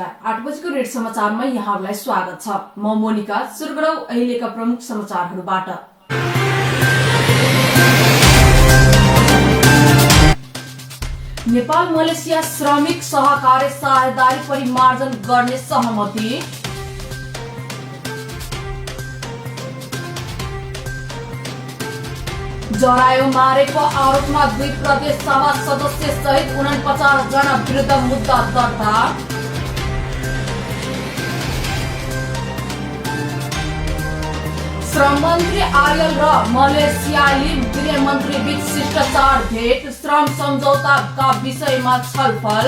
नमस्कार। 8 बजेको रेड समाचारमा यहाँहरूलाई स्वागत छ। म मोनिका। सुरु गरौं अहिलेका प्रमुख समाचारहरूबाट। नेपाल मलेसिया श्रमिक सहकारी साझेदारी परिमार्जन गर्ने सहमति। जरायो मारेको आरोपमा 2 प्रदेश सभा सदस्य सहित 49 जना विरुद्ध मुद्दा दर्ता। श्रम मन्त्री आर्यल र मलेसियाली गृहमन्त्री बीच शिष्टाचार भेट। श्रम सम्झौताका विषयमा छलफल।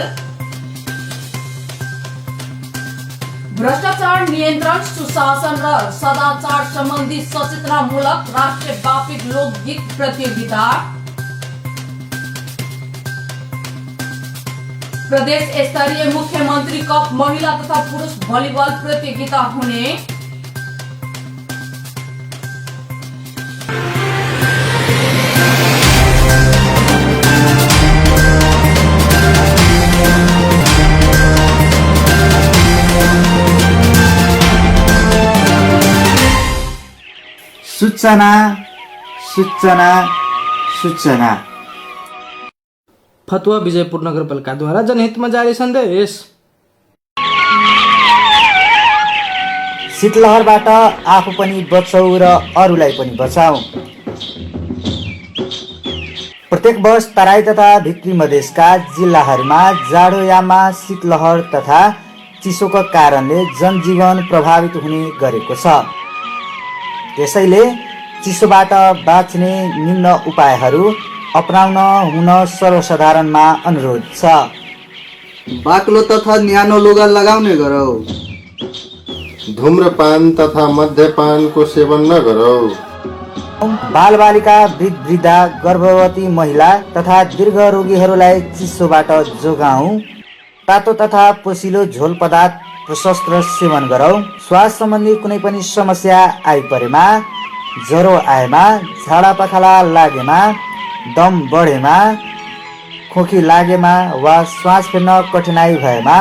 भ्रष्टाचार नियन्त्रण, सुशासन र सदाचार सम्बन्धी सचेतनामूलक राष्ट्रव्यापी लोकगीत प्रतियोगिता। प्रदेश स्तरीय मुख्यमन्त्री कप महिला तथा पुरुष भलिबल प्रतियोगिता हुने। सूचना फतुवा विजयपुर नगरपालिकाद्वारा जनहितमा जारी सन्देश। शीतलहरबाट आफू पनि बचौ र अरूलाई पनि बचाऊ। प्रत्येक वर्ष तराई तथा भित्री मधेसका जिल्लाहरूमा जाडोयाममा शीतलहर तथा चिसोका कारणले जनजीवन प्रभावित हुने गरेको छ। त्यसैले चिसोबाट बाँच्ने निम्न उपायहरू अपनाउन हुन सर्वसाधारणमा अनुरोध छ। बाक्लो तथा न्यानो लुगा लगाउने गरौ। धूम्रपान तथा मद्यपानको सेवन नगरौ। बालबालिका, वृद्ध वृद्धा, गर्भवती महिला तथा दीर्घ रोगीहरूलाई चिसोबाट जोगाऊ। तातो तथा पोसिलो झोल पदार्थ प्रशस्त सेवन गरौ। श्वास सम्बन्धी कुनै पनि समस्या आइपरेमा, ज्वरो आएमा, झाडा पखाला लागेमा, दम बढेमा, खोकी लागेमा वा श्वास फेर्न कठिनाई भएमा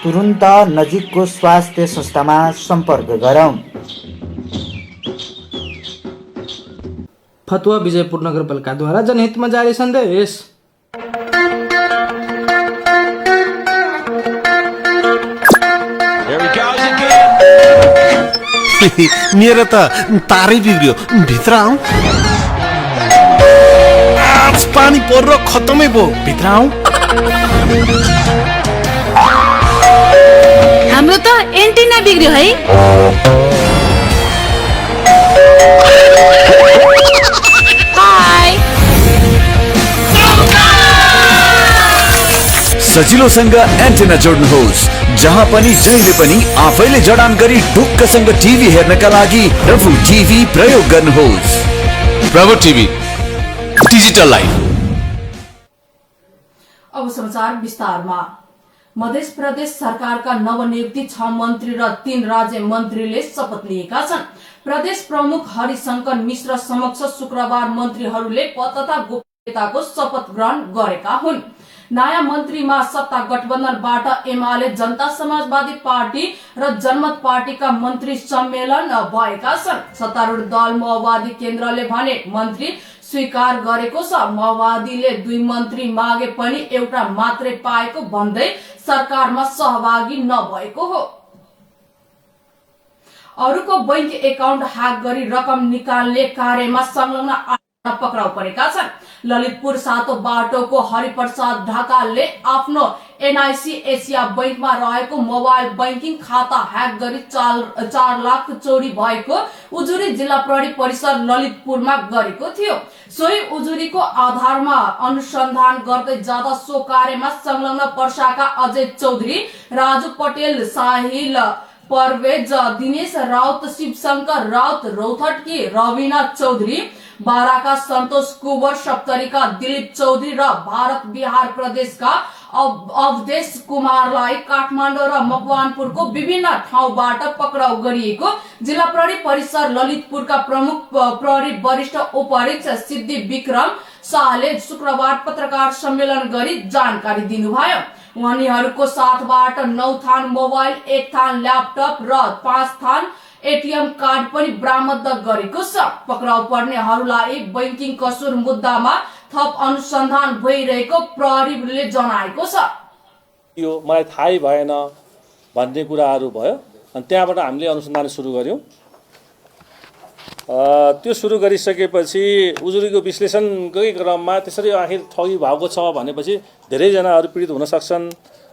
तुरुन्त नजिकको स्वास्थ्य संस्थामा सम्पर्क गरौँ। फतुवा विजयपुर नगरपालिकाद्वारा जनहितमा जारी सन्देश। मेरो त तारै बिग्रियो, भित्र आऊ। आज पानी पर्न खतमै भयो, भित्र आऊ। हाम्रो त एन्टिना बिग्रियो है। सजिलोसँग एन्टेना जोड्नुहोस्। जहाँ पनि जहिले पनि आफैले जडान गरी ढुक्कसँग टिभी हेर्नका लागि प्रभु टिभी प्रयोग गर्नुहोस्। प्रभु टिभी, डिजिटल लाइफ। अब समाचार विस्तारमा। मध्य प्रदेश सरकारका नवनियुक्ति 6 मन्त्री र 3 राज्य मन्त्रीले शपथ लिएका छन्। प्रदेश प्रमुख हरिशंकर मिश्र समक्ष शुक्रबार मन्त्रीहरूले पद तथा गोपनीयताको शपथ ग्रहण गरेका हुन्। नयाँ मन्त्रीमा सत्ता गठबन्धनबाट एमाले, जनता समाजवादी पार्टी र जनमत पार्टीका मन्त्री सम्मेलन भएका छन्। सत्तारूढ दल माओवादी केन्द्रले भने मन्त्री स्वीकार गरेको छ। माओवादीले 2 मन्त्री मागे पनि एउटा मात्रै पाएको भन्दै सरकारमा सहभागी नभएको हो। अरूको बैंक एकाउन्ट ह्याक गरी रकम निकाल्ने कार्यमा संलग्न पक्राउ परेका छन्। ललितपुर 7औं बाटोको हरिप्रसाद ढकालले आफ्नो एनआईसी एसिया बैंकमा रहेको मोबाइल बैंकिङ खाता ह्याक गरी 4 लाख चोरी भएको उजुरी जिल्ला प्रहरी परिसर ललितपुरमा गरेको थियो। सोही उजुरीको आधारमा अनुसन्धान गर्दै जाँदा सो कार्यमा संलग्न पर्साका अजय चौधरी, राजु पटेल, साहिल परवेज, दिनेश राउत, शिवशंकर राउत, रौथटकी रविना चौधरी, बाराका सन्तोष कुवर, सप्तरीका दिलीप चौधरी र भारत बिहार प्रदेशका अवधेश कुमारलाई काठमाडौँ र मकवानपुरको विभिन्न ठाउँबाट पक्राउ गरिएको जिल्ला प्रहरी परिसर ललितपुरका प्रमुख प्रहरी वरिष्ठ उपरीक्षक सिद्धि विक्रम शाहले शुक्रबार पत्रकार सम्मेलन गरी जानकारी दिनुभयो। उनीहरूको साथबाट 9 थान मोबाइल, 1 थान ल्यापटप र 5 थान एटीएम कार्ड पनि बरामद गरेको छ। पक्राउ पर्नेहरूलाई बैंकिङ कसुर मुद्दामा थप अनुसन्धान भइरहेको प्रहरीले जनाएको छ। यो मलाई थाहै भएन भन्ने कुराहरू भयो अनि त्यहाँबाट हामीले अनुसन्धान सुरु गर्यौं। त्यो सुरु गरिसकेपछि उजुरीको विश्लेषणकै क्रममा त्यसरी आखिर ठगी भएको छ भनेपछि धेरैजनाहरू पीडित हुन सक्छन्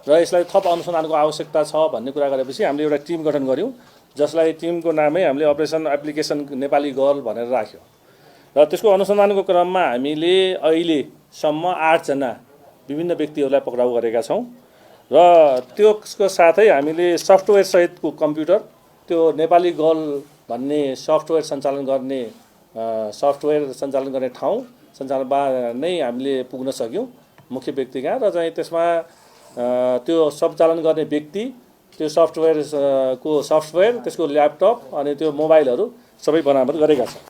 र यसलाई थप अनुसन्धानको आवश्यकता छ भन्ने कुरा गरेपछि हामीले एउटा टिम गठन गर्यौं, जसलाई टिमको नामै हामीले अपरेसन एप्लिकेसन नेपाली गर्ल भनेर राख्यौं। र त्यसको अनुसन्धानको क्रममा हामीले अहिलेसम्म 8 जना विभिन्न व्यक्तिहरूलाई पक्राउ गरेका छौं र त्यसको साथै हामीले सफ्टवेयर सहितको कम्प्युटर, त्यो नेपाली गर्ल भन्ने सफ्टवेयर सञ्चालन गर्ने ठाउँ सञ्चालनमा नै हामीले पुग्न सक्यौं मुख्य व्यक्ति कहाँ, र चाहिँ त्यसमा त्यो सञ्चालन गर्ने व्यक्ति, त्यो सफ्टवेयर, त्यसको ल्यापटप अनि त्यो मोबाइलहरू सबै बरामद गरेका छौं।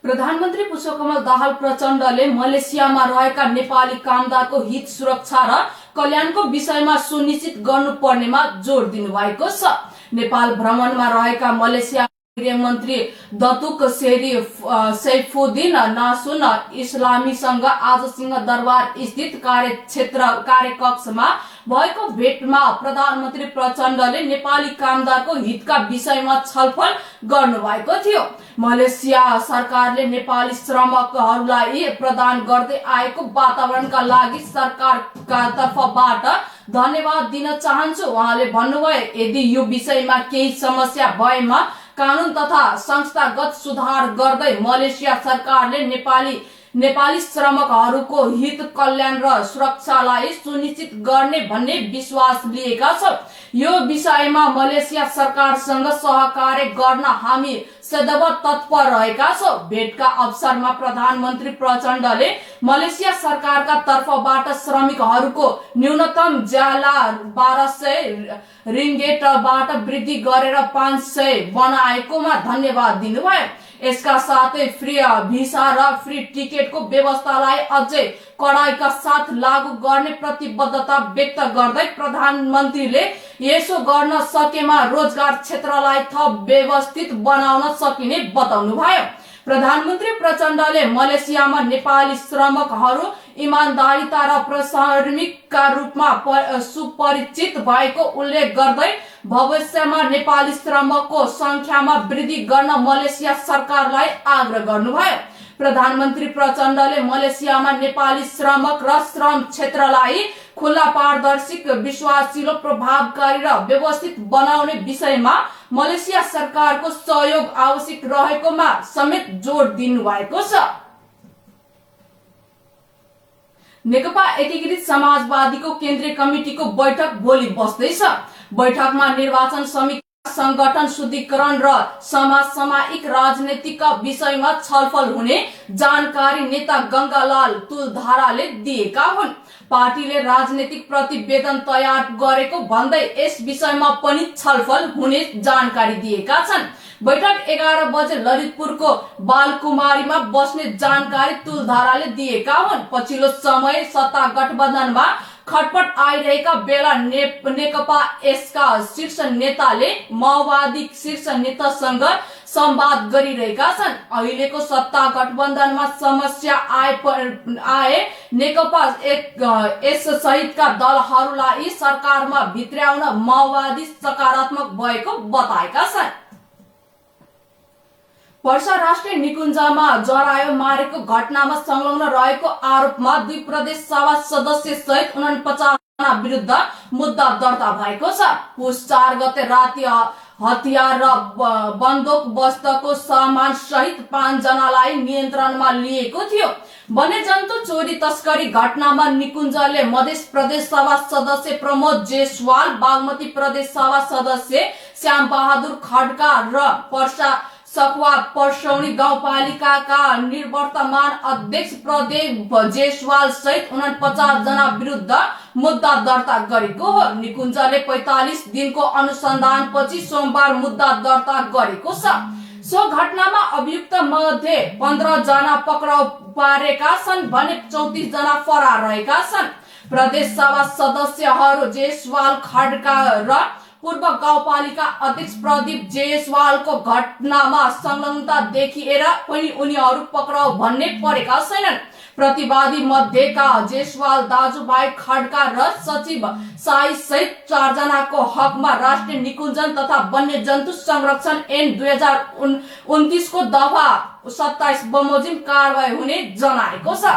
प्रधानमन्त्री पुष्पकमल दाहाल प्रचण्डले मलेसियामा रहेका नेपाली कामदारको हित सुरक्षा र कल्याणको विषयमा सुनिश्चित गर्नुपर्नेमा जोड दिनुभएको छ। नेपाल भ्रमणमा रहेका मलेसिया गृहमन्त्री दतुक सैफुद्दिन नासुन इस्लामीसँग आज सिंहदरबार स्थित कार्यकक्षमा भएको भेटमा प्रधानमन्त्री प्रचण्डले नेपाली कामदारको हितका विषयमा छलफल गर्नुभएको थियो। मलेसिया सरकारले नेपाली श्रमिकहरूलाई प्रदान गर्दै आएको वातावरणका लागि सरकारका तर्फबाट धन्यवाद दिन चाहन्छु। उहाँले भन्नुभयो, यदि यो विषयमा केही समस्या भएमा कानून तथा संस्थागत सुधार गर्दै मलेसिया सरकारले नेपाली श्रमिकहरूको हित, कल्याण र सुरक्षालाई सुनिश्चित गर्ने भन्ने विश्वास लिएका छौं। यो विषयमा मलेसिया सरकारसँग सहकार्य गर्न हामी सदैव तत्पर रहेका छौं। भेटका अवसरमा प्रधानमन्त्री प्रचण्डले मलेसिया सरकारका तर्फबाट श्रमिकहरूको न्यूनतम ज्याला 1200 रिङ्गेटबाट वृद्धि गरेर 500 बनाएकोमा धन्यवाद दिनुभयो। यसका साथै फ्री भिसा र फ्री टिकटको व्यवस्थालाई अझै कडाइका साथ लागू गर्ने प्रतिबद्धता व्यक्त गर्दै प्रधानमन्त्रीले यसो गर्न सकेमा रोजगार क्षेत्रलाई थप व्यवस्थित बनाउन सकिने बताउनुभयो। प्रधानमन्त्री प्रचण्डले मलेसियामा नेपाली श्रमिकहरू इमानदारीता र प्रशासनिकका रूपमा सुपरिचित भएको उल्लेख गर्दै भविष्यमा नेपाली श्रमिकको संख्यामा वृद्धि गर्न मलेसिया सरकारलाई आग्रह गर्नुभयो। प्रधानमन्त्री प्रचण्डले मलेसियामा नेपाली श्रमिक र श्रम क्षेत्रलाई खुला, पारदर्शी, विश्वासिलो, प्रभावकारी र व्यवस्थित बनाउने विषयमा मलेसिया सरकारको सहयोग आवश्यक रहेकोमा समेत जोड दिनुभएको छ। नेकपा एकीकृत समाजवादीको केन्द्रीय कमिटिको बैठक भोलि बस्दैछ। बैठकमा निर्वाचन समिति, संगठन शुद्धिकरण र समसामयिक राजनीतिका विषयमा छलफल हुने जानकारी नेता गंगालाल तुलधाराले दिएका हुन्। पार्टीले राजनीतिक प्रतिवेदन तयार गरेको भन्दै यस विषयमा पनि छलफल हुने जानकारी दिएका छन्। बैठक 11 बजे ललितपुरको बालकुमारीमा बस्ने जानकारी तुलधाराले दिएका हुन्। पछिल्लो समय सत्ता गठबन्धनमा खटपट आइरहेका बेला नेकपा यसका शीर्ष नेताले माओवादी शीर्ष नेतासँग संवाद गरिरहेका छन्। अहिलेको सत्ता गठबन्धनमा समस्या आए नेकपा यस सहितका दलहरूलाई सरकारमा भित्र्याउन माओवादी सकारात्मक भएको बताएका छन्। पर्सा राष्ट्रिय निकुञ्जमा जरायो मारेको घटनामा संलग्न रहेको आरोपमा 2 प्रदेश सभा सदस्य सहित 49 जना विरुद्ध मुद्दा दर्ता भएको छ। पुस 4 गते राति हतियार र बन्दोकबस्तको सामान सहित 5 जनालाई नियन्त्रणमा लिएको थियो। वन्यजन्तु चोरी तस्करी घटनामा निकुञ्जले मध्य प्रदेश सभा सदस्य प्रमोद जेसवाल, बागमती प्रदेश सभा सदस्य श्याम बहादुर खड्का र पर्सा सखुवा पर्सौनी गाउँपालिकाका निवर्तमान अध्यक्ष प्रदेव जेसवाल सहित 49 जना विरुद्ध मुद्दा दर्ता गरेको हो। निकुञ्जले 45 दिनको अनुसन्धानपछि सोमबार मुद्दा दर्ता गरेको छ। सो घटनामा अभियुक्त मध्ये 15 जना पक्राउ पारेका छन् भने 34 जना फरार रहेका छन्। प्रदेश सभा सदस्यहरू जयसवाल खड्का र पूर्व गाउँपालिका अध्यक्ष प्रदीप जयसवालको घटनामा संलग्नता देखिएर पनि उनीहरू पक्राउ भन्ने परेका छैनन्। प्रतिवादी मध्येका जयसवाल दाजुभाइ खड्का र सचिव साई सहित 4 जनाको हकमा राष्ट्रिय निकुञ्जन तथा वन्यजन्तु संरक्षण ऐन 2029 को दफा 27 बमोजिम कारवाही हुने जनाएको छ।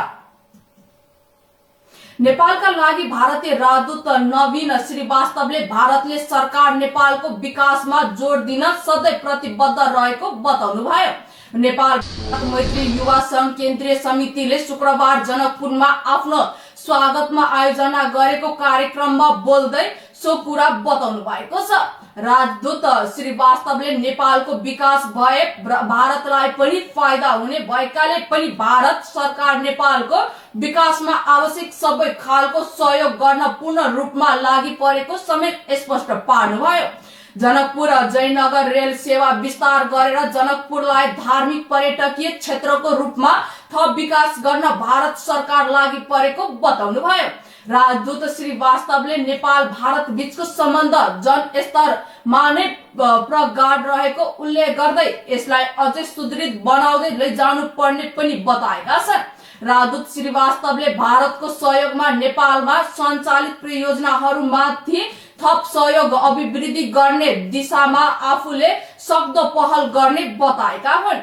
नेपालका लागि भारतीय राजदूत नवीन श्रीवास्तवले भारतले सरकार नेपालको विकासमा जोड दिन सधैँ प्रतिबद्ध रहेको बताउनुभयो। नेपाल मैत्री युवा संघ केन्द्रीय समितिले शुक्रबार जनकपुरमा आफ्नो स्वागतमा आयोजना गरेको कार्यक्रममा बोल्दै सो कुरा बताउनु भएको छ। राजदूत श्रीवास्तवले नेपालको विकास भए भारतलाई पनि फाइदा हुने भएकाले पनि भारत सरकार नेपालको विकासमा आवश्यक सबै खालको सहयोग गर्न पूर्ण रूपमा लागि परेको समेत स्पष्ट पार्नुभयो। जनकपुर जयनगर रेल सेवा विस्तार गरेर जनकपुरलाई धार्मिक पर्यटकीय क्षेत्रको रूपमा थप विकास गर्न भारत सरकार लागि परेको बताउनुभयो। राजदूत श्रीवास्तवले नेपाल भारत बीचको सम्बन्ध जनस्तरमा नै प्रगाढ रहेको उल्लेख गर्दै यसलाई अझै सुदृढ बनाउँदै लैजानु पर्ने पनि बताएका छन्। राजदूत श्रीवास्तवले भारतको सहयोगमा नेपालमा सञ्चालित परियोजनाहरूमाथि थप सहयोग अभिवृद्धि गर्ने दिशामा आफूले सक्दो पहल गर्ने बताएका हुन्।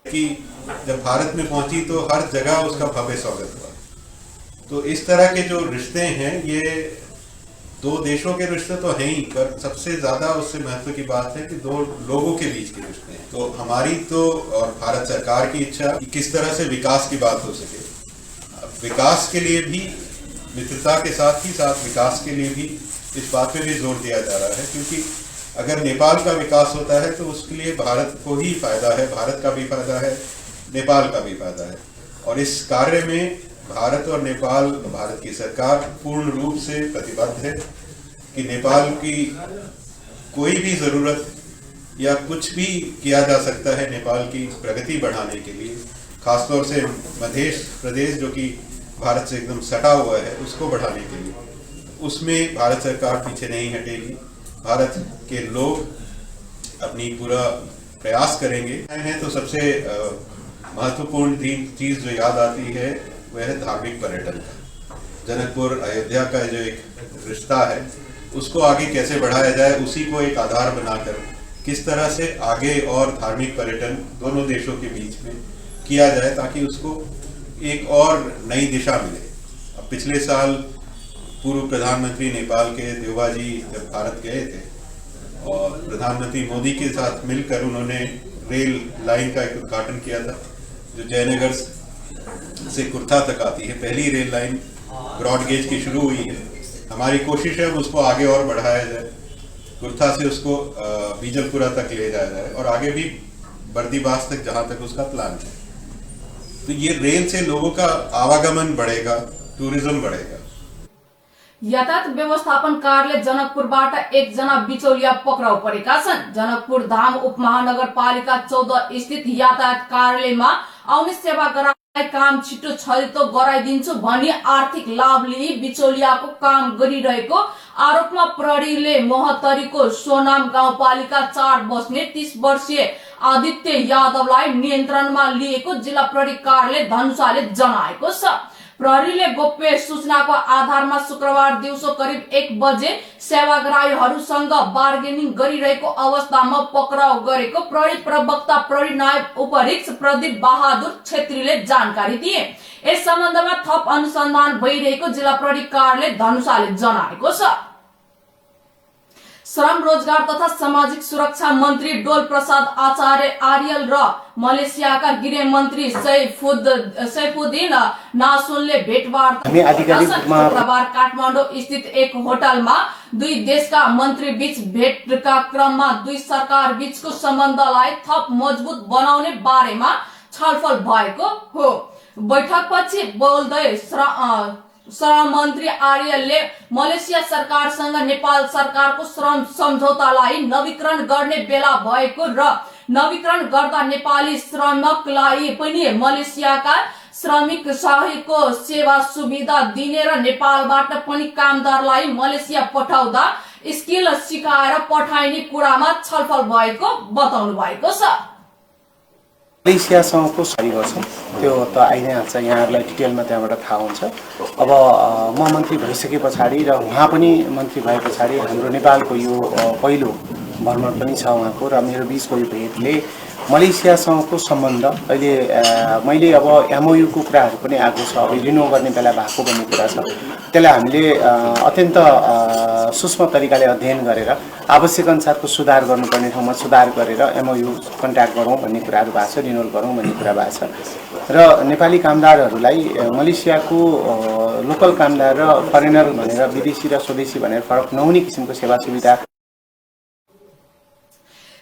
कि जब भारत में पहुंची तो हर जगह उसका भव्य स्वागत हुआ। तो इस तरह के जो रिश्ते हैं ये दो देशों के रिश्ते तो हैं ही, पर सबसे ज्यादा उससे महत्व की बात है कि दो लोगों के बीच के रिश्ते हैं। तो हमारी तो और भारत सरकार की इच्छा कि किस तरह से विकास की बात हो सके। विकास के लिए भी मित्रता के साथ ही साथ विकास के लिए भी इस बात पे भी जोर दिया जा रहा है, क्योंकि अगर नेपाल का विकास होता है तो उसके लिए भारत को ही फायदा है, भारत का भी फायदा है, नेपाल का भी फायदा है। और इस कार्य में भारत और नेपाल, भारत की सरकार पूर्ण रूप से प्रतिबद्ध है कि नेपाल की कोई भी जरूरत या कुछ भी किया जा सकता है नेपाल की प्रगति बढ़ाने के लिए, खासतौर से मध्य प्रदेश जो कि भारत से एकदम सटा हुआ है उसको बढ़ाने के लिए, उसमें भारत सरकार पीछे नहीं हटेगी। भारत के लोग अपनी पूरा प्रयास करेंगे। तो सबसे महत्वपूर्ण चीज जो याद आती है वह है धार्मिक पर्यटन का। जनकपुर अयोध्या का जो एक रिश्ता है उसको आगे कैसे बढ़ाया जाए, उसी को एक आधार बनाकर किस तरह से आगे और धार्मिक पर्यटन दोनों देशों के बीच में किया जाए ताकि उसको एक और नई दिशा मिले। अब पिछले साल पूर्व प्रधानमंत्री नेपाल के देउबा जी जब भारत गए थे और प्रधानमंत्री मोदी के साथ मिलकर उन्होंने रेल लाइन का एक उद्घाटन किया था जो जयनगर से कुर्था तक आती है। पहली रेल लाइन ब्रॉड गेज की शुरू हुई है। हमारी कोशिश है उसको आगे और बढ़ाया जाए, कुर्था से उसको बीजलपुरा तक ले जाया जाए और आगे भी बर्दीबास तक जहां तक उसका प्लान है। तो ये रेल से लोगों का आवागमन बढ़ेगा, टूरिज्म बढ़ेगा। यातायात व्यवस्थापन कार्यालय जनकपुरबाट 1 जना बिचौलिया पक्राउ परेका छन्। जनकपुर धाम उपमहानगरपालिका 14 स्थित यातायात कार्यालयमा आउने सेवाग्राहीलाई काम छिटो छरितो गराइदिन्छु भनी आर्थिक लाभ लिई बिचौलियाको काम गरिरहेको आरोपमा प्रहरीले मोहतरीको सोनाम गाउँपालिका 4 बस्ने 30 वर्षीय आदित्य यादवलाई नियन्त्रणमा लिएको जिल्ला प्रहरी कार्यालय धनुषाले जनाएको छ। प्रहरीले गोप्य सूचनाको आधारमा शुक्रबार दिउँसो करिब 1 बजे सेवाग्राहीहरूसँग बार्गेनिङ गरिरहेको अवस्थामा पक्राउ गरेको प्रहरी प्रवक्ता प्रहरी नायब उपरीक्षक प्रदीप बहादुर छेत्रीले जानकारी दिए। यस सम्बन्धमा थप अनुसन्धान भइरहेको जिल्ला प्रहरी कार्यालय धनुषाले जनाएको छ। श्रम रोजगार तथा सामाजिक सुरक्षा मंत्री डोल प्रसाद आचार्य आर्यल र मलेसियाका गृह मन्त्री सैफुद्दीन नासुनले भेटवार्ता शुक्रबार काठमाडौँ स्थित एक होटलमा दुई देशका मन्त्री बीच भेटका क्रममा दुई सरकार बीचको सम्बन्धलाई थप मजबुत बनाउने बारेमा छलफल भएको हो। बैठकपछि बोल्दै श्रम मन्त्री आर्यलले मलेसिया सरकारसँग नेपाल सरकारको श्रम सम्झौतालाई नवीकरण गर्ने बेला भएको र नवीकरण गर्दा नेपाली श्रमिकलाई पनि मलेसियाका श्रमिक सहितको सेवा सुविधा दिने र नेपालबाट पनि कामदारलाई मलेसिया पठाउँदा स्किल सिकाएर पठाइने कुरामा छलफल भएको बताउनु भएको छ। मलेसियासँगको सही गर्छ त्यो त आइ नै हाल्छ, यहाँहरूलाई डिटेलमा त्यहाँबाट थाहा हुन्छ। अब म मन्त्री भइसके पछाडि र उहाँ पनि मन्त्री भए पछाडि हाम्रो नेपालको यो पहिलो भ्रमण पनि छ उहाँको, र मेरो बिचको यो भेटले मलेसियासँगको सम्बन्ध अहिले मैले अब एमओयूको कुराहरू पनि आएको छ, अब रिन्यू गर्ने बेला भएको भन्ने कुरा छ, त्यसलाई हामीले अत्यन्त सूक्ष्म तरिकाले अध्ययन गरेर आवश्यक अनुसारको सुधार गर्नुपर्ने ठाउँमा सुधार गरेर एमओयू कन्ट्याक्ट गरौँ भन्ने कुराहरू भएको छ, रिन्युअल गरौँ भन्ने कुरा भएको छ। र नेपाली कामदारहरूलाई मलेसियाको लोकल कामदार र फरेनर भनेर विदेशी र स्वदेशी भनेर फरक नहुने किसिमको सेवा सुविधा।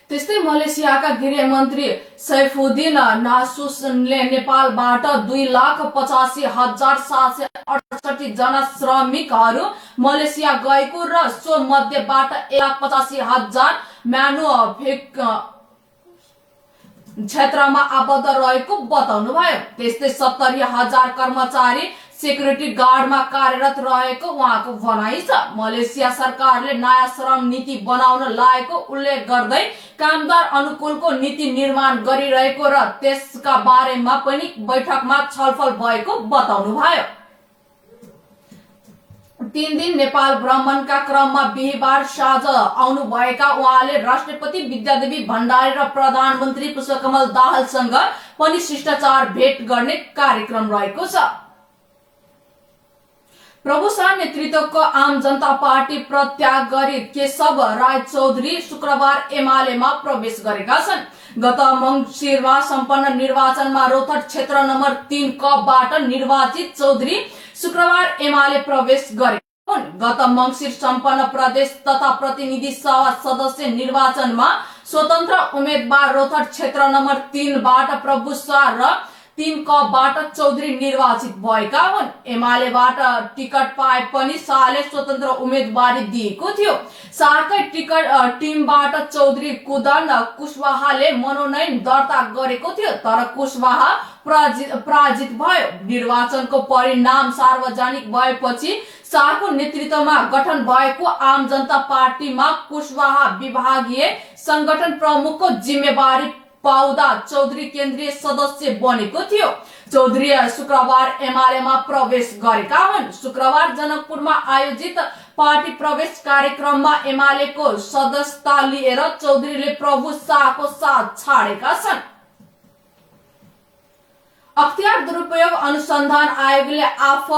त्यस्तै मलेसियाका गृहमन्त्री सैफुद्दिन नासुसले नेपालबाट 2,85,768 जना श्रमिकहरू मलेसिया गएको र सो मध्येबाट 1,85,000 म्यानुफ्याक्चरिङ क्षेत्रमा आबद्ध रहेको बताउनु भयो। त्यस्तै 70,000 कर्मचारी सेक्युरिटी गार्डमा कार्यरत रहेको उहाँको भनाइ छ। मलेसिया सरकारले नयाँ श्रम नीति बनाउन लागेको उल्लेख गर्दै कामदार अनुकूलको नीति निर्माण गरिरहेको र त्यसका बारेमा पनि बैठकमा छलफल भएको बताउनु भयो। 3 दिन नेपाल भ्रमणका क्रममा बिहीबार साँझ आउनुभएका उहाँले राष्ट्रपति विद्यादेवी भण्डारी र प्रधानमन्त्री पुष्पकमल दाहालसँग पनि शिष्टाचार भेट गर्ने कार्यक्रम रहेको छ। प्रभु शाह नेतृत्वको आम जनता पार्टी प्रत्याग गरी केशव राय चौधरी शुक्रबार एमालेमा प्रवेश गरेका छन्। गत मंसिरमा सम्पन्न निर्वाचनमा रौतहट क्षेत्र नम्बर 3 बाट निर्वाचित चौधरी शुक्रबार एमाले प्रवेश गरेका हुन्। गत मंसिर सम्पन्न प्रदेश तथा प्रतिनिधि सभा सदस्य निर्वाचनमा स्वतन्त्र उम्मेद्वार रौतहट क्षेत्र नम्बर 3 बाट प्रभु शाह र 3 बाट चौधरी निर्वाचित भएका हुन्। एमालेबाट टिकट पाए पनि शाहले स्वतन्त्र उम्मेदवारी दिएको थियो। शाहकै टिकट टिमबाट चौधरी कुदन कुशवाहाले मनोनयन दर्ता गरेको थियो, तर कुशवाहा पराजित भयो। निर्वाचनको परिणाम सार्वजनिक भएपछि शाहको नेतृत्वमा गठन भएको आम जनता पार्टीमा कुशवाहा विभागीय संगठन प्रमुखको जिम्मेवारी पाउँदा चौधरी केन्द्रीय सदस्य बनेको थियो। चौधरी शुक्रबार एमालेमा प्रवेश गरेका हुन्। शुक्रबार जनकपुरमा आयोजित पार्टी प्रवेश कार्यक्रममा एमालेको सदस्यता लिएर चौधरीले प्रभु शाहको साथ छाडेका छन्। अख्तियार दुरुपयोग अनुसन्धान आयोगले आफू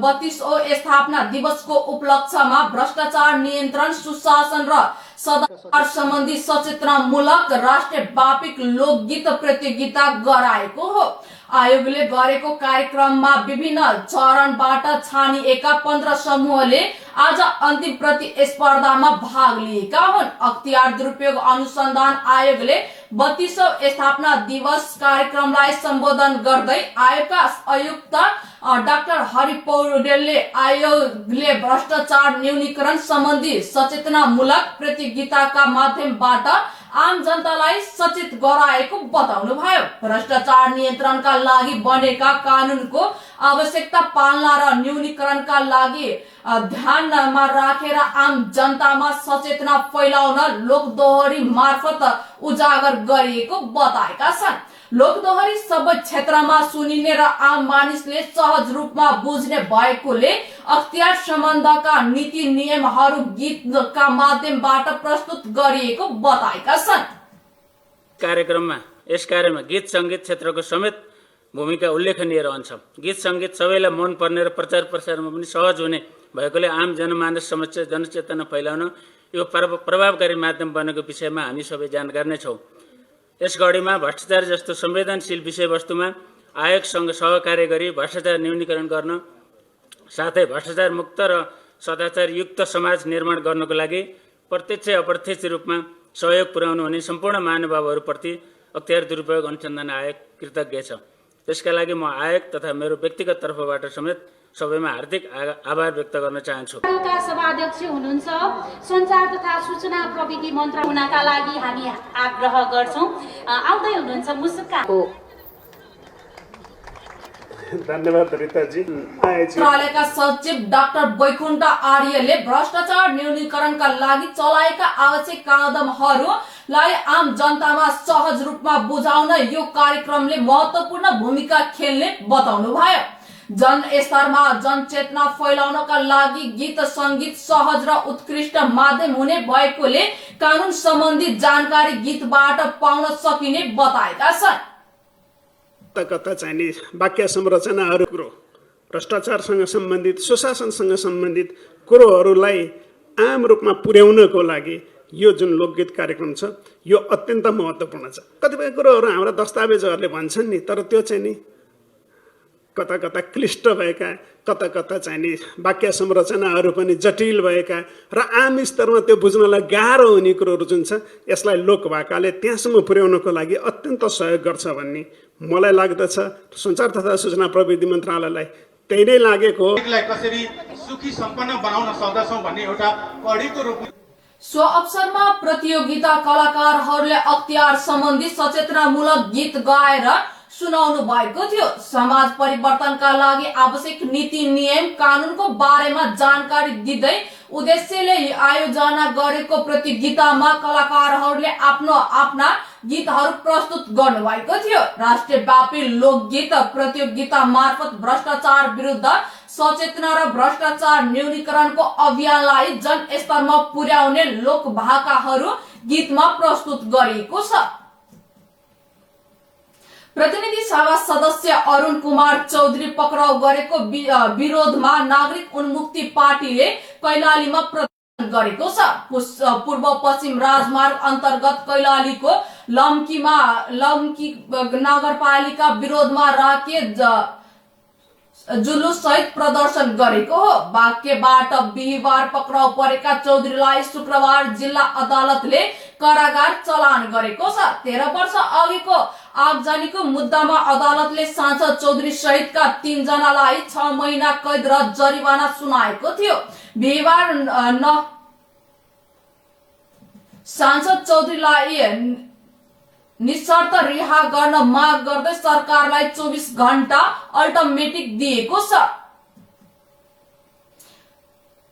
32औं स्थापना दिवसको उपलक्ष्यमा भ्रष्टाचार नियन्त्रण, सुशासन र सदाचार सम्बन्धी सचेतनामूलक राष्ट्रव्यापी लोकगीत प्रतियोगिता गराएको हो। आयोगले गरेको कार्यक्रममा विभिन्न चरणबाट छानिएका 15 समूहले आज अन्तिम प्रतिस्पर्धामा भाग लिएका हुन्। अख्तियार दुरुपयोग अनुसन्धान आयोगले 32औं स्थापना दिवस कार्यक्रमलाई सम्बोधन गर्दै आयोगका आयुक्त डाक्टर हरि पौडेलले आयोगले भ्रष्टाचार न्यूनीकरण सम्बन्धी सचेतनामूलक प्रतियोगिताका माध्यमबाट आम जनतालाई सचेत गराएको बताउनु भयो। भ्रष्टाचार नियन्त्रणका लागि बनेका कानूनको आवश्यकता पालना र न्यूनीकरणका लागि ध्यानमा राखेर आम जनतामा सचेतना फैलाउन लोकदोहोरी मार्फत उजागर गरिएको बताएका छन्। लोकदोहोरी सबै क्षेत्रमा सुनिने र आम मानिसले सहज रूपमा बुझ्ने भएकोले अख्तियार सम्बन्धका नीति नियमहरू गीतका माध्यमबाट प्रस्तुत गरिएको बताएका छन्। यस कार्यमा गीत संगीत क्षेत्रको समेत भूमिका उल्लेखनीय रहन्छ। गीत संगीत सबैलाई मन पर्ने र प्रचार प्रसारमा पनि सहज हुने भएकोले आम जनमानस समक्ष जनचेतना फैलाउन यो प्रभावकारी माध्यम बनेको विषयमा हामी सबै जानकार नै छौँ। यस गढीमा भ्रष्टाचार जस्तो संवेदनशील विषयवस्तुमा आयोगसँग सहकार्य गरी भ्रष्टाचार न्यूनीकरण गर्न साथै भ्रष्टाचार मुक्त र सदाचार युक्त समाज निर्माण गर्नको लागि प्रत्यक्ष अप्रत्यक्ष रूपमा सहयोग पुर्याउनु हुने सम्पूर्ण महानुभावहरूप्रति अख्तियार दुरुपयोग अनुसन्धान आयोग कृतज्ञ छ। त्यसका लागि म आयोग तथा मेरो व्यक्तिगत तर्फबाट समेत सबैमा हार्दिक आभार व्यक्त गर्न चाहन्छु। सभाध्यक्ष हुनुहुन्छ, सञ्चार तथा सूचना प्रविधि मन्त्री हुनका लागि हामी आग्रह गर्छौं। आउँदै हुनुहुन्छ मुसुक्का धन्यवाद रिताजी। मन्त्रालयका सचिव डाक्टर वैकुण्ठ आर्यले भ्रष्टाचार न्यूनीकरणका लागि चलाएका आवश्यक कदमहरूलाई आम जनतामा सहज रूपमा बुझाउन यो कार्यक्रमले महत्वपूर्ण भूमिका खेल्ने बताउनुभयो। जनस्तरमा जनचेतना फैलाउनका लागि गीत संगीत सहज र उत्कृष्ट माध्यम हुने भएकोले कानून सम्बन्धी जानकारी गीतबाट पाउन सकिने बताएका छन्। कता चाहिने वाक्य संरचनाहरू कुरो भ्रष्टाचारसँग सम्बन्धित सुशासनसँग सम्बन्धित कुरोहरूलाई आम रूपमा पुर्याउनको लागि यो जुन लोकगीत कार्यक्रम छ यो अत्यन्त महत्त्वपूर्ण छ। कतिपय कुरोहरू हाम्रा दस्तावेजहरूले भन्छन् नि, तर त्यो चाहिँ नि कता कता क्लिष्ट भएका, कता कता चाहिँ नि वाक्य संरचनाहरू पनि जटिल भएका र आम स्तरमा त्यो बुझ्नलाई गाह्रो हुने कुरोहरू जुन छ यसलाई लोकभाकाले त्यहाँसम्म पुर्याउनको लागि अत्यन्त सहयोग गर्छ भन्ने मलाई लाग्दछ। सञ्चार तथा सूचना प्रविधि मन्त्रालयलाई त्यही नै लागेको हो। कसरी सुखी सम्पन्न बनाउन सक्दछौँ भन्ने एउटा कडीको रूपमा सो अवसरमा प्रतियोगिता कलाकारहरूले अख्तियार सम्बन्धी सचेतनामूलक गीत गाएर सुनाउनु भएको थियो। समाज परिवर्तनका लागि आवश्यक नीति नियम कानूनको बारेमा जानकारी दिँदै उद्देश्यले आयोजना गरेको प्रतियोगितामा कलाकारहरूले आफ्ना गीतहरू प्रस्तुत गर्नुभएको थियो। राष्ट्रव्यापी लोकगीत प्रतियोगिता मार्फत भ्रष्टाचार विरुद्ध सचेतना र भ्रष्टाचार न्यूनीकरणको अभियानलाई जनस्तरमा पुर्याउने लोकभाकाहरू गीतमा प्रस्तुत गरिएको छ। प्रतिनिधि सभा सदस्य अरुण कुमार चौधरी पक्राउ गरेको विरोधमा नागरिक उन्मुक्ति पार्टीले कैलालीमा प्रदर्शन गरेको छ। पूर्व पश्चिम राजमार्ग अन्तर्गत कैलालीको लम्की नगरपालिका विरोधमा राखे जुलुस सहित प्रदर्शन गरेको हो। बाँकेबाट बिहिबार पक्राउ परेका चौधरीलाई शुक्रबार जिल्ला अदालतले कारागार चलान गरेको छ। 13 वर्ष अघिको आगजनीको मुद्दामा अदालतले सांसद चौधरी सहितका 3 जनालाई 6 महिना कैद र जरिवाना सुनाएको थियो। बिहिबार सांसद चौधरीलाई निशर्त रिहा गर्न माग गर्दै सरकारलाई 24 घण्टा अल्टिमेटम दिएको छ।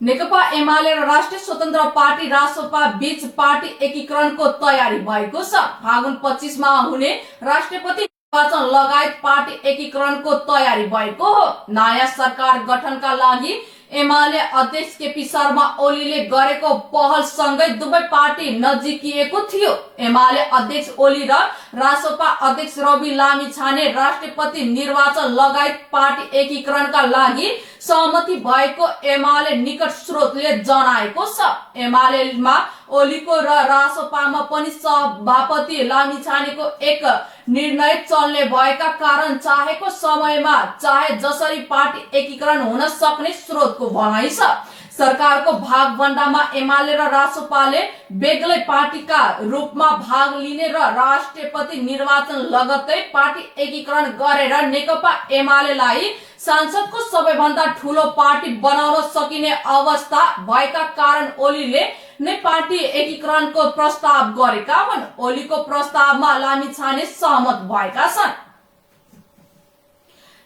नेकपा एमाले र राष्ट्रिय स्वतन्त्र पार्टी रासपा बीच पार्टी एकीकरणको तयारी भएको छ। फागुन 25 मा हुने राष्ट्रपति निर्वाचन लगायत पार्टी एकीकरणको तयारी भएको हो। नयाँ सरकार गठनका लागि एमाले अध्यक्ष केपी शर्मा ओलीले गरेको पहल सँगै दुवै पार्टी नजिकिएको थियो। एमाले अध्यक्ष ओली र रासपा अध्यक्ष रवि लामिछाने राष्ट्रपति निर्वाचन लगायत पार्टी एकीकरणका लागि सहमति भएको एमाले निकट स्रोतले जनाएको छ। एमालेमा ओलीको र रासपामा पनि सभापति लामिछानेको एक निर्णय चल्ने भएका कारण चाहेको समयमा चाहे जसरी पार्टी एकीकरण हुन सक्ने स्रोतको भनाइ छ। सरकारको भागभण्डामा एमाले र रासपाले बेग्लै पार्टीका रूपमा भाग लिने र राष्ट्रपति निर्वाचन लगत्तै पार्टी एकीकरण गरेर नेकपा एमालेलाई सांसदको सबैभन्दा ठूलो पार्टी बनाउन सकिने अवस्था भएका कारण ओलीले नै पार्टी एकीकरणको प्रस्ताव गरेका हुन्। ओलीको प्रस्तावमा लामिछाने सहमत भएका छन्।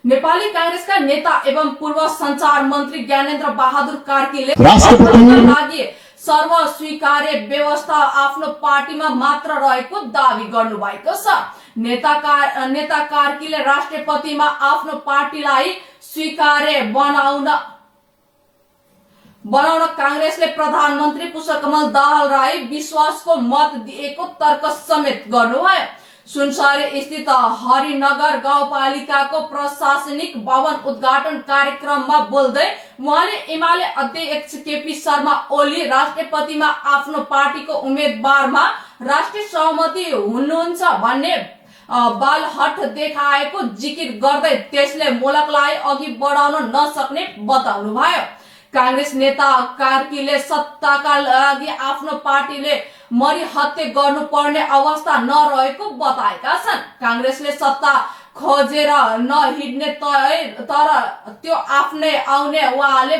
नेपाली कांग्रेसका नेता एवं पूर्व संचार मन्त्री ज्ञानेन्द्र बहादुर कार्कीले लागि सर्वस्वीकार्य व्यवस्था आफ्नो पार्टीमा मात्र रहेको दावी गर्नुभएको छ। नेता कार्कीले राष्ट्रपतिमा आफ्नो पार्टीलाई स्वीकार्य बनाउन कांग्रेसले प्रधानमन्त्री पुष्पकमल दाहाल राई विश्वासको मत दिएको तर्क समेत गर्नुभयो। सुनसरी स्थित हरिनगर गाउँपालिकाको प्रशासनिक भवन उद्घाटन कार्यक्रममा बोल्दै उहाँले एमाले अध्यक्ष केपी शर्मा ओली राष्ट्रपतिमा आफ्नो पार्टीको उम्मेदवारमा राष्ट्रिय सहमति हुनुहुन्छ भन्ने बालहट देखाएको जिकिर गर्दै त्यसले मुलुकलाई अघि बढाउन नसक्ने बताउनुभयो। कांग्रेस नेता कार्कीले सत्ताका लागि आफ्नो पार्टीले मरिहत्ते गर्नुपर्ने अवस्था नरहेको बताएका छन्। कांग्रेसले सत्ता खोजेर नहिड्ने तर त्यो आफ्नै आउने उहाँले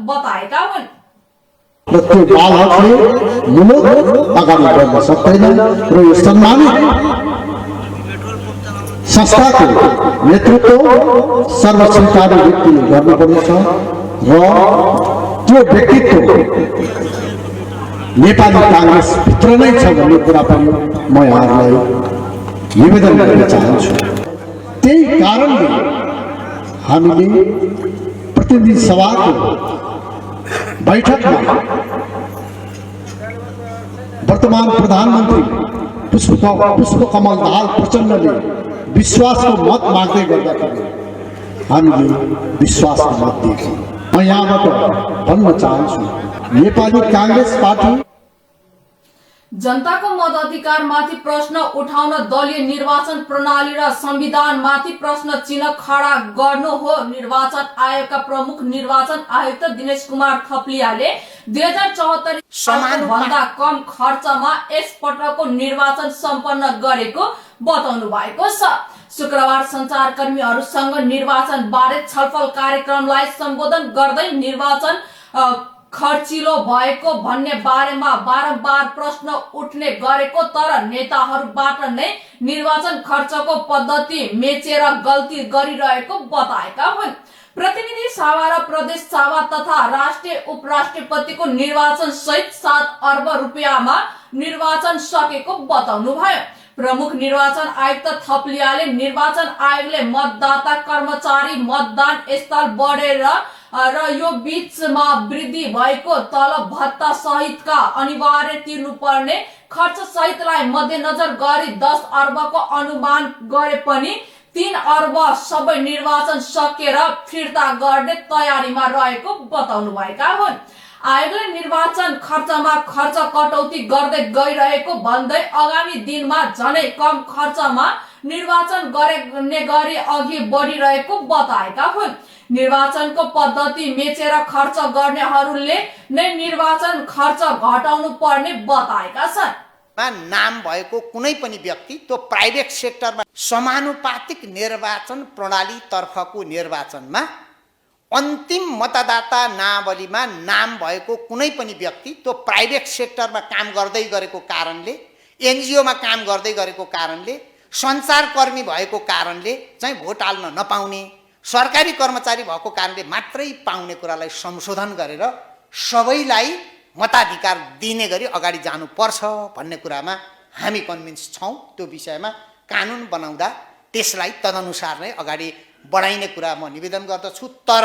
बताएका हुन्। संस्थाको नेतृत्व सर्वसंस्कारी व्यक्तिले गर्नुपर्नेछ र त्यो व्यक्तित्व नेपाली कांग्रेस भित्र नै छ भन्ने कुरा पनि म यहाँहरूलाई निवेदन गर्न चाहन्छु। त्यही कारणले हामीले प्रतिनिधि सभाको बैठकमा वर्तमान प्रधानमन्त्री पुष्पकमल दाहाल प्रचण्डले विश्वासको मत माग्दै गर्दाखेरि हामीले विश्वासको मत दिएको। म यहाँबाट भन्न चाहन्छु नेपाली कांग्रेस पार्टी जनताको मताधिकारमाथि प्रश्न उठाउन दलीय निर्वाचन प्रणाली र संविधानमाथि प्रश्न चिन्ह खडा गर्नु हो। निर्वाचन आयोगका प्रमुख निर्वाचन आयुक्त दिनेश कुमार थप्लियाले 2074 भन्दा कम खर्चमा यस पटकको निर्वाचन सम्पन्न गरेको बताउनु भएको छ। शुक्रबार संचारकर्मीहरूसँग निर्वाचन बारे छलफल कार्यक्रमलाई सम्बोधन गर्दै निर्वाचन खर्चिलो भएको भन्ने बारेमा बारम्बार प्रश्न उठ्ने गरेको तर नेताहरूबाट नै निर्वाचन खर्चको पद्धति मेचेर गल्ती गरिरहेको बताएका हुन्। प्रतिनिधि सभा र प्रदेश सभा तथा राष्ट्रिय उपराष्ट्रपतिको निर्वाचन सहित 7 अर्ब रुपियाँमा निर्वाचन सकेको बताउनु भयो। प्रमुख निर्वाचन आयुक्त थप्लियाले निर्वाचन आयोगले मतदाता कर्मचारी मतदान स्थल बढेर र यो बीचमा वृद्धि भएको तलब भत्ता सहितका अनिवार्य तिर्नुपर्ने खर्च सहितलाई मध्यनजर गरी 10 अर्बको अनुमान गरे पनि 3 अर्ब सबै निर्वाचन सकेर फिर्ता गर्ने तयारीमा रहेको बताउनु भएका हुन्। आयोगले निर्वाचन खर्चमा खर्च कटौती गर्दै गइरहेको भन्दै आगामी दिनमा झनै कम खर्चमा निर्वाचन गर्ने गरी अघि बढिरहेको बताएका हुन्। निर्वाचनको पद्धति मेचेर खर्च गर्नेहरूले नै निर्वाचन खर्च घटाउनु पर्ने बताएका छन्। नाम भएको कुनै पनि व्यक्ति त्यो प्राइभेट सेक्टरमा समानुपातिक निर्वाचन प्रणाली तर्फको निर्वाचनमा अन्तिम मतदाता नावलीमा नाम भएको कुनै पनि व्यक्ति त्यो प्राइभेट सेक्टरमा काम गर्दै गरेको कारणले, एनजिओमा काम गर्दै गरेको कारणले, सञ्चारकर्मी भएको कारणले चाहिँ भोट हाल्न नपाउने, सरकारी कर्मचारी भएको कारणले मात्रै पाउने कुरालाई संशोधन गरेर सबैलाई मताधिकार दिने गरी अगाडि जानुपर्छ भन्ने कुरामा हामी कन्भिन्स छौँ। त्यो विषयमा कानुन बनाउँदा त्यसलाई तदनुसार नै अगाडि बढाइने कुरा म निवेदन गर्दछु। तर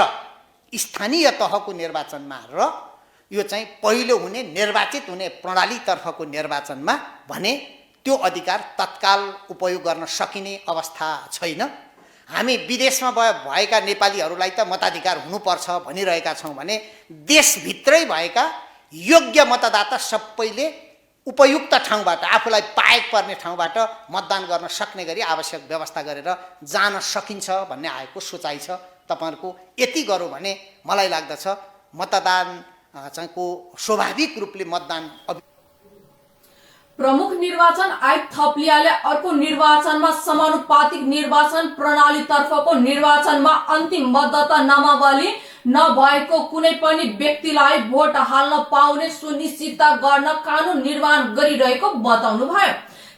स्थानीय तहको निर्वाचनमा र यो चाहिँ पहिलो हुने निर्वाचित हुने प्रणालीतर्फको निर्वाचनमा भने त्यो अधिकार तत्काल उपयोग गर्न सकिने अवस्था छैन। हामी विदेशमा भएका नेपालीहरूलाई त मताधिकार हुनुपर्छ भनिरहेका छौँ भने देशभित्रै भएका योग्य मतदाता सबैले उपयुक्त ठाउँबाट आफूलाई पाएक पर्ने ठाउँबाट मतदान गर्न सक्ने गरी आवश्यक व्यवस्था गरेर जान सकिन्छ भन्ने आएको सोचाइ छ। तपाईहरुको यति गरौँ भने मलाई लाग्दछ मतदान चाहिँको स्वाभाविक रूपले मतदान। प्रमुख निर्वाचन आयुक्त थप्लियाले अर्को निर्वाचनमा समानुपातिक निर्वाचन प्रणाली तर्फको निर्वाचनमा अन्तिम मतदाता नामावली नभएको कुनै पनि व्यक्तिलाई भोट हाल्न पाउने सुनिश्चित गर्न कानून निर्माण गरिरहेको बताउनु भयो।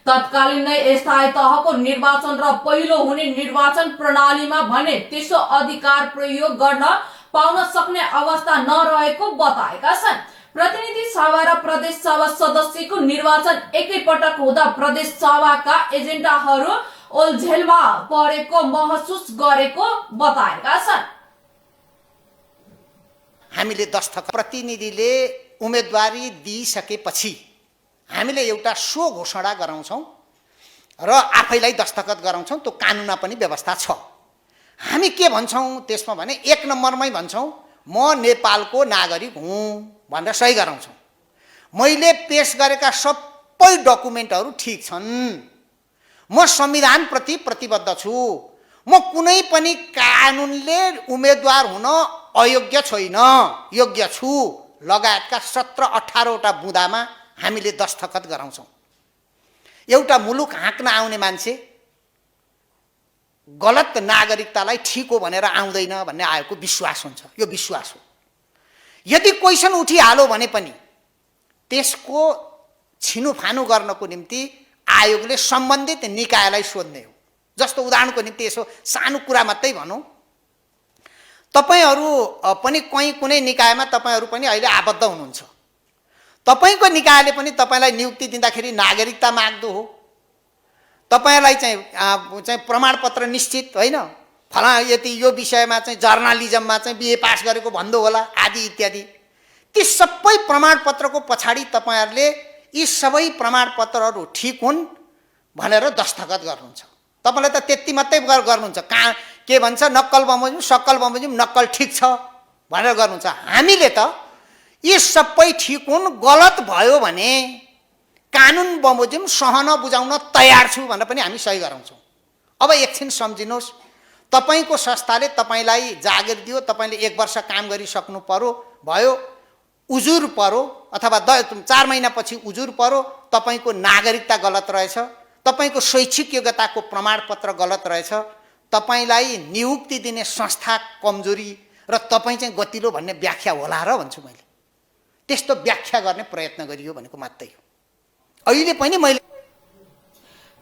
तत्कालीन नै स्थायी तहको निर्वाचन र पहिलो हुने निर्वाचन प्रणालीमा भने त्यसो अधिकार प्रयोग गर्न पाउन सक्ने अवस्था नरहेको बताएका छन्। प्रतिनिधि सभा र प्रदेश सभा सदस्यको निर्वाचन एकैपटक हुँदा प्रदेश सभाका एजेन्डाहरू ओल्झेलमा परेको महसुस गरेको बताएका छन्। हामीले दस्तखत प्रतिनिधिले उम्मेदवारी दिइसकेपछि हामीले एउटा सो घोषणा गराउँछौँ र आफैलाई दस्तखत गराउँछौँ। त्यो कानुनमा पनि व्यवस्था छ। हामी के भन्छौँ त्यसमा भने 1 नम्बरमै भन्छौँ म नेपालको नागरिक हुँ भनेर सही गराउँछौँ। मैले पेश गरेका सबै डकुमेन्टहरू ठिक छन्, म संविधानप्रति प्रतिबद्ध छु, म कुनै पनि कानुनले उम्मेदवार हुन अयोग्य छैन, योग्य छु लगायतका 17-18 वटा बुँदामा हामीले दस्तखत गराउँछौँ। एउटा मुलुक हाँक्न आउने मान्छे गलत नागरिकतालाई ठिक हो भनेर आउँदैन भन्ने आयोगको विश्वास हुन्छ। यो विश्वास हो। यदि क्वेसन उठिहाल्यो भने पनि त्यसको छिनुफानु गर्नको निम्ति आयोगले सम्बन्धित निकायलाई सोध्ने हो। जस्तो उदाहरणको निम्ति यसो सानो कुरा मात्रै भनौँ, तपाईहरू पनि कुनै निकायमा तपाईहरू पनि अहिले आबद्ध हुनुहुन्छ। तपाईको निकायले पनि तपाईलाई नियुक्ति दिँदाखेरि नागरिकता माग्दो हो, तपाईलाई चाहिँ प्रमाणपत्र निश्चित होइन, फला यति यो विषयमा चाहिँ जर्नलिजममा चाहिँ बिए पास गरेको भन्दो होला आदि इत्यादि। ती सबै प्रमाणपत्रको पछाडि तपाईहरूले यी सबै प्रमाणपत्रहरू ठिक हुन् भनेर दस्तखत गर्नुहुन्छ। तपाईँले त त्यति मात्रै गर्नुहुन्छ, कहाँ के भन्छ नक्कल बमोजिम सक्कल बमोजिम नक्कल ठिक छ भनेर गर्नुहुन्छ। हामीले त यी सबै ठिक हुन्, गलत भयो भने कानुन बमोजिम सहन बुझाउन तयार छु भनेर पनि हामी सही गराउँछौँ। अब एकछिन सम्झिनुहोस्, तपाईँको संस्थाले तपाईँलाई जागिर दियो, तपाईँले 1 वर्ष काम गरिसक्नु पर्यो, भयो उजुर पर्यो अथवा 4 महिनापछि उजुर पर्यो, तपाईँको नागरिकता गलत रहेछ, तपाईँको शैक्षिक योग्यताको प्रमाणपत्र गलत रहेछ, तपाईँलाई नियुक्ति दिने संस्था कमजोरी र तपाईँ चाहिँ गतिलो भन्ने व्याख्या होला र भन्छु मैले। त्यस्तो व्याख्या गर्ने प्रयत्न गरियो भनेको मात्रै हो। अहिले पनि मैले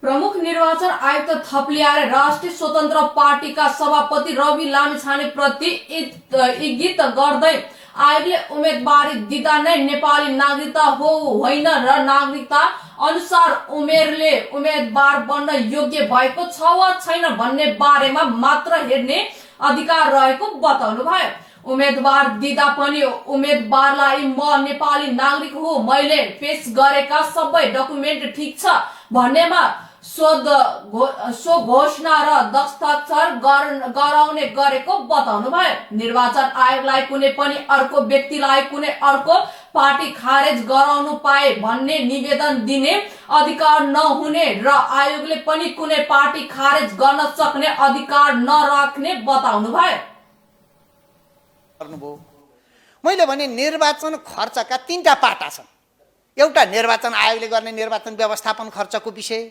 प्रमुख निर्वाचन आयुक्त थप्लियाले राष्ट्रिय स्वतन्त्र पार्टीका सभापति रवि लामिछाने प्रति इंगित गर्दै आयोगले उम्मेदवारी दिँदा नै नेपाली नागरिकता हो होइन र नागरिकता अनुसार उमेरले उम्मेदवार बन्न योग्य भएको छ वा छैन भन्ने बारेमा मात्र हेर्ने अधिकार रहेको बताउनु भयो। उम्मेदवार दिँदा पनि उम्मेदवारलाई म नेपाली नागरिक हो, मैले पेश गरेका सबै डकुमेन्ट ठिक छ भन्नेमा सो घोषणा र दस्ताक्षर गराउने गरेको बताउनु भयो। निर्वाचन आयोगलाई कुनै पनि अर्को व्यक्तिलाई कुनै अर्को पार्टी खारेज गराउनु पाए भन्ने निवेदन दिने अधिकार नहुने र आयोगले पनि कुनै पार्टी खारेज गर्न सक्ने अधिकार नराख्ने बताउनु भयो। मैले भने निर्वाचन खर्चका 3टा पाटा छन्। एउटा निर्वाचन आयोगले गर्ने निर्वाचन व्यवस्थापन खर्चको विषय,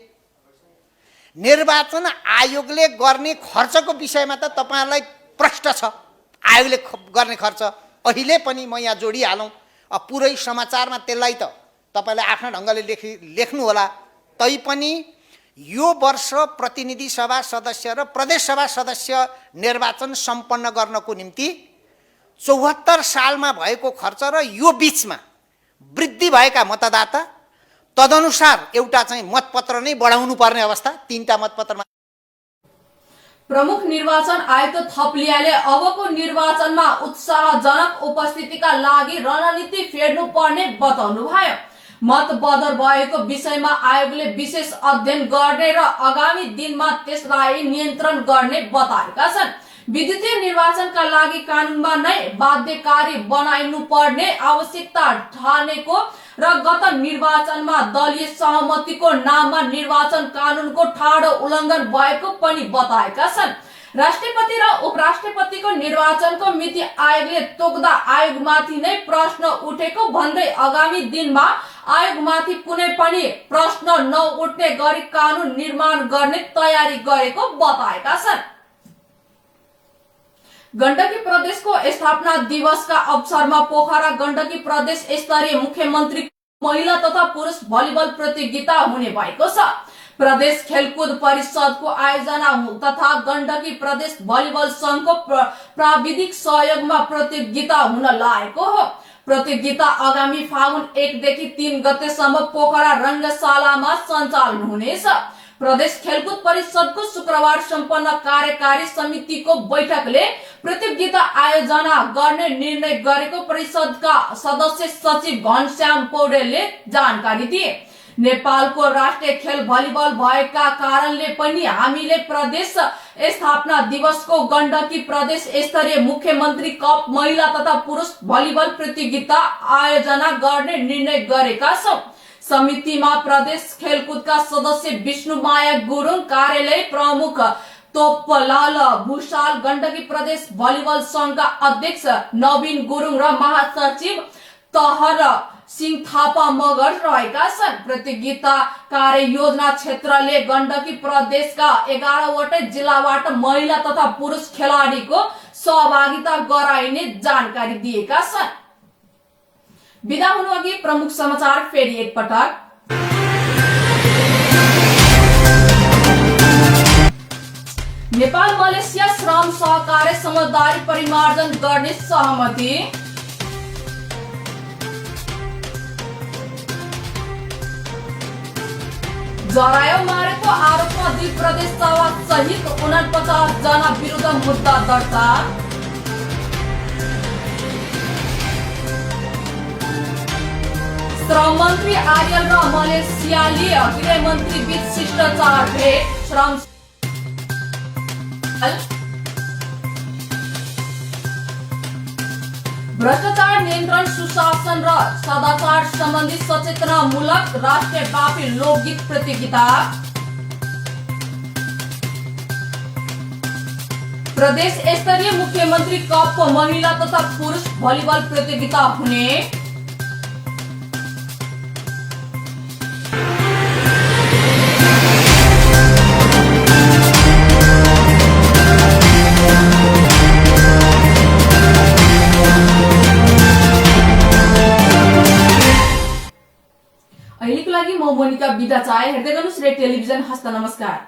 निर्वाचन आयोगले गर्ने खर्चको विषयमा त तपाईहरुलाई प्रश्न छ। आयोगले गर्ने खर्च अहिले पनि म यहाँ जोडिहालौँ, पुरै समाचारमा त्यसलाई त तपाईले आफ्नो ढंगले लेख्नु होला। तैपनि यो वर्ष प्रतिनिधि सभा सदस्य र प्रदेश सभा सदस्य निर्वाचन सम्पन्न गर्नको निम्ति 74 सालमा भएको खर्च र यो बीचमा वृद्धि भएका मतदाता तदनुसार एउटा चाहिँ मतपत्र नै बढाउनु पर्ने अवस्था, 3टा मतपत्रमा। प्रमुख निर्वाचन आयुक्त थप्लियाले अबको निर्वाचनमा उत्साहजनक उपस्थितिका लागि रणनीति फेर्नु पर्ने बताउनु भयो। मत बदर भएको विषयमा आयोगले विशेष अध्ययन गर्ने र आगामी दिनमा त्यसलाई नियन्त्रण गर्ने बताएका छन्। विद्युतीय निर्वाचनका लागि कानूनमा नै बाध्यकारी बनाइनु पर्ने आवश्यकता ठानेको र गत निर्वाचनमा दलीय सहमतिको नाममा निर्वाचन कानूनको ठाडो उल्लङ्घन भएको पनि बताएका छन्। राष्ट्रपति र उपराष्ट्रपतिको निर्वाचनको मिति आयोगले तोक्दा आयोगमाथि नै प्रश्न उठेको भन्दै आगामी दिनमा आयोगमाथि कुनै पनि प्रश्न नउठ्ने गरी कानून निर्माण गर्ने तयारी गरेको बताएका छन्। गण्डकी प्रदेशको स्थापना दिवसका अवसरमा पोखरा गण्डकी प्रदेश स्तरीय मुख्यमन्त्री महिला तथा पुरुष भलिबल प्रतियोगिता हुने भएको छ। प्रदेश खेलकुद परिषदको आयोजना तथा गण्डकी प्रदेश भलिबल संघको प्राविधिक सहयोगमा प्रतियोगिता हुन लागेको हो। प्रतियोगिता आगामी फागुन 1 देखि 3 गतेसम्म पोखरा रंगशालामा सञ्चालन हुनेछ। प्रदेश खेलकुद परिषदको शुक्रबार सम्पन्न कार्यकारी समितिको बैठकले प्रतियोगिता आयोजना गर्ने निर्णय गरेको परिषदका सदस्य सचिव घनश्याम पौडेलले जानकारी दिए। नेपालको राष्ट्रिय खेल भलिबल भएका कारणले पनि हामीले प्रदेश स्थापना दिवसको गण्डकी प्रदेश स्तरीय मुख्यमन्त्री कप महिला तथा पुरुष भलिबल प्रतियोगिता आयोजना गर्ने निर्णय गरेका छौं। समितिमा प्रदेश खेलकुदका सदस्य विष्णुमाया गुरुङ, कार्यालय प्रमुख तोपलाल भूषाल, गण्डकी प्रदेश भलिबल संघका अध्यक्ष नवीन गुरुङ र महासचिव तहर सिंह थापा मगर रहेका छन्। प्रतियोगिता कार्य योजना क्षेत्रले गण्डकी प्रदेशका 11 वटै जिल्लाबाट महिला तथा पुरुष खेलाडीको सहभागिता गराइने जानकारी दिएका छन्। विदा हुनु अघि प्रमुख समाचार फेरि एकपटक। नेपाल मलेसिया श्रम सहकार्य समझदारी परिमार्जन गर्ने सहमति। जरायो मारेको आरोपमा 2 प्रदेश सभा सहित 49 जना विरुद्ध मुद्दा दर्ता। श्रम मन्त्री आर्यल र मलेसियाली गृहमन्त्री बीच शिष्टाचार भेट। श्रम भ्रष्टाचार नियन्त्रण सुशासन र सदाचार सम्बन्धी सचेतनामूलक राष्ट्रव्यापी लोकगीत प्रतियोगिता। प्रदेश स्तरीय मुख्यमन्त्री कपको महिला तथा पुरुष भलिबल प्रतियोगिता हुने। अहिलेको लागि म मोनिका बिदा चाहे। हेर्दै गर्नुहोस् रेड टेलिभिजन। हस्त नमस्कार।